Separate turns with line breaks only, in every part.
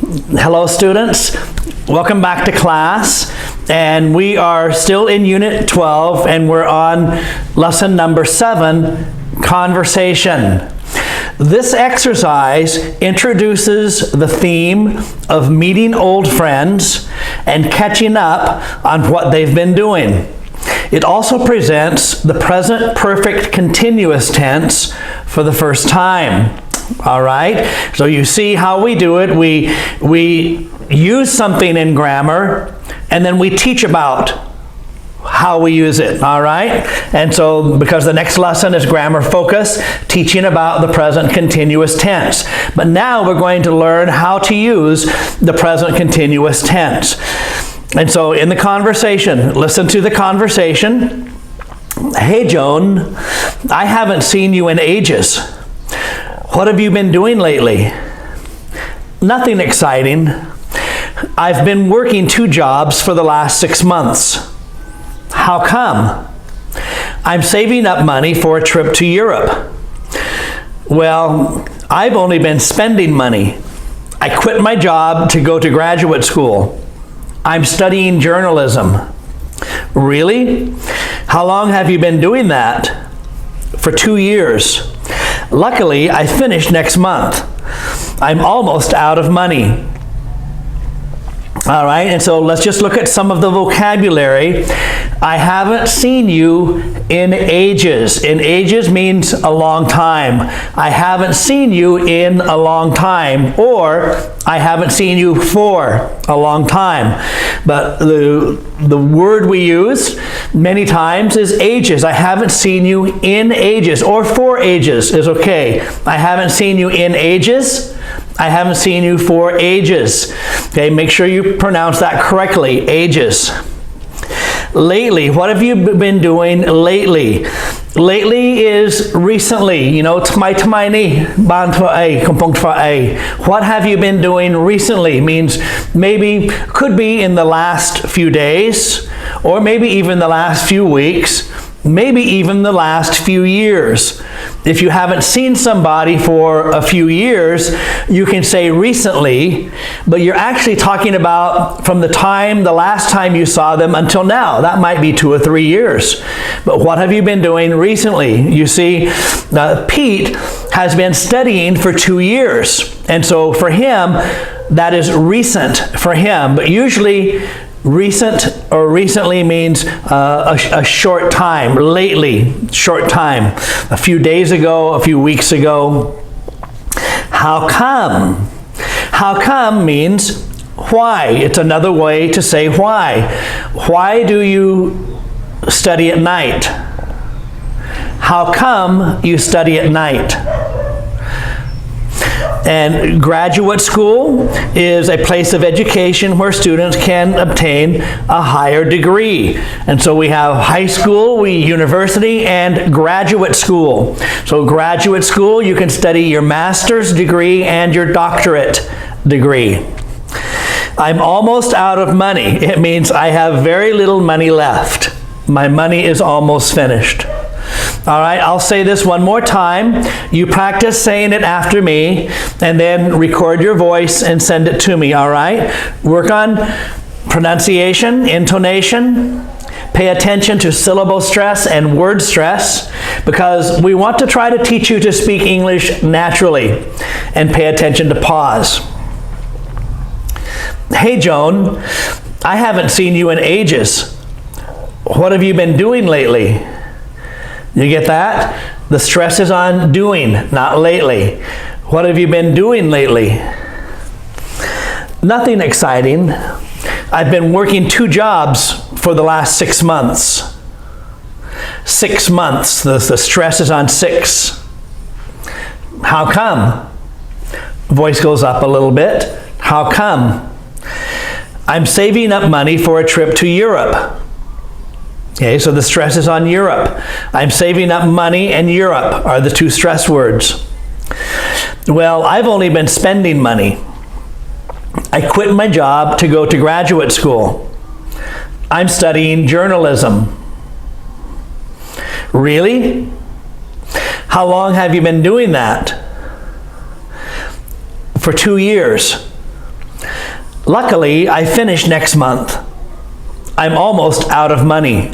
Hello students, welcome back to class, and we are still in Unit 12 and we're on lesson number 7, Conversation. This exercise introduces the theme of meeting old friends and catching up on what they've been doing. It also presents the present perfect continuous tense for the first time. All right, so you see how we do it. We use something in grammar and then we teach about how we use it. All right, and so because the next lesson is grammar focus, teaching about the present continuous tense. But now we're going to learn how to use the present continuous tense. And so in the conversation, listen to the conversation. Hey Joan, I haven't seen you in ages. What have you been doing lately? Nothing exciting. I've been working 2 jobs for the last 6 months. How come? I'm saving up money for a trip to Europe. Well, I've only been spending money. I quit my job to go to graduate school. I'm studying journalism. Really? How long have you been doing that? For 2 years. Luckily, I finish next month. I'm almost out of money. All right, and so let's just look at some of the vocabulary. I haven't seen you in ages. In ages means a long time. I haven't seen you in a long time, or I haven't seen you for a long time. But the word we use many times is ages. I haven't seen you in ages, or for ages is okay. I haven't seen you in ages. I haven't seen you for ages. Okay, make sure you pronounce that correctly, ages. Lately, what have you been doing lately? Lately is recently, you know, what have you been doing recently means maybe, could be in the last few days, or maybe even the last few weeks, maybe even the last few years. If you haven't seen somebody for a few years, you can say recently, but you're actually talking about from the last time you saw them until now. That might be 2 or 3 years. But what have you been doing recently? You see, Pete has been studying for 2 years. And so for him, that is recent for him. But usually, recent or recently means a short time, lately, short time, a few days ago, a few weeks ago. How come? How come means why. It's another way to say why. Why do you study at night? How come you study at night? And graduate school is a place of education where students can obtain a higher degree. And so we have high school, university, and graduate school. So graduate school, you can study your master's degree and your doctorate degree. I'm almost out of money. It means I have very little money left. My money is almost finished. All right, I'll say this one more time. You practice saying it after me, and then record your voice and send it to me, all right? Work on pronunciation, intonation. Pay attention to syllable stress and word stress, because we want to try to teach you to speak English naturally, and pay attention to pause. Hey Joan, I haven't seen you in ages. What have you been doing lately? You get that? The stress is on doing, not lately. What have you been doing lately? Nothing exciting. I've been working 2 jobs for the last 6 months. 6 months. The stress is on 6. How come? Voice goes up a little bit. How come? I'm saving up money for a trip to Europe. Okay, so the stress is on Europe. I'm saving up money, and Europe are the 2 stress words. Well, I've only been spending money. I quit my job to go to graduate school. I'm studying journalism. Really? How long have you been doing that? For 2 years. Luckily, I finish next month. I'm almost out of money.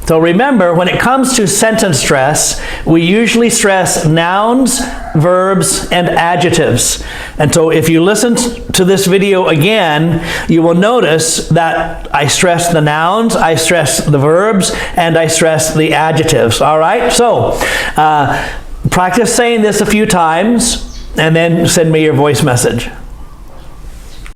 So remember, when it comes to sentence stress, we usually stress nouns, verbs, and adjectives. And so if you listen to this video again, you will notice that I stress the nouns, I stress the verbs, and I stress the adjectives. All right? So practice saying this a few times, and then send me your voice message.